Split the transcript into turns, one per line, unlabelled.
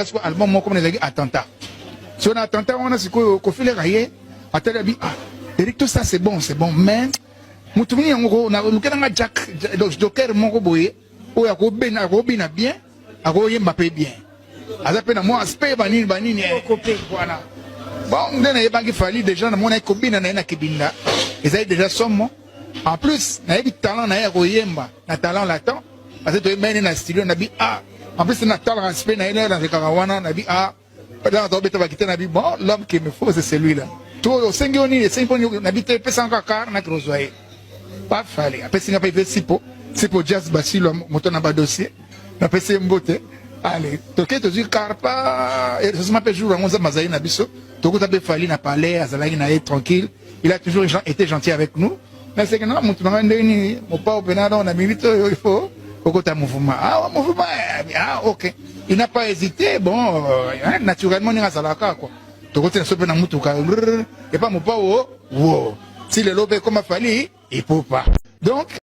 parce que album moko na zaki attentat si on a attentat on a ce ko fait les rayer atala bi ah Eric tout ça c'est bon mais mutumini yango na lukena Jack Joker moko boye o ya ko bina bien ako yemba pe bien azape na moi aspect banini voilà bon ndena yebangi fali déjà na mona ko bina na kibinda ezali déjà somme en plus na yebi talent na ya ko yemba na talent latent parce que to mene na studio na bi ah en plus na talent respect na ina na karawana na bi ah là on doit quitter na bi bon l'homme qu'il me faut c'est celui-là tout au sengioni na bi te pesa encore car na crozoyer pas fallait après singa pas sipo jazz basilo moto na ba dossier na pesa mbote allez toke to carpa et ça m'appelle jour on mazai na biso toko tabe fali na palais azalaki na être tranquille il a toujours été gentil avec nous mais c'est que non moto na ndeni mo pa openada on a milité il faut kokota mouvement mouvement OK il n'a pas hésité bon naturellement ni azalaka quoi toko tena sope na mutuka et pas mo pa si le lobe comme fali il peut pas donc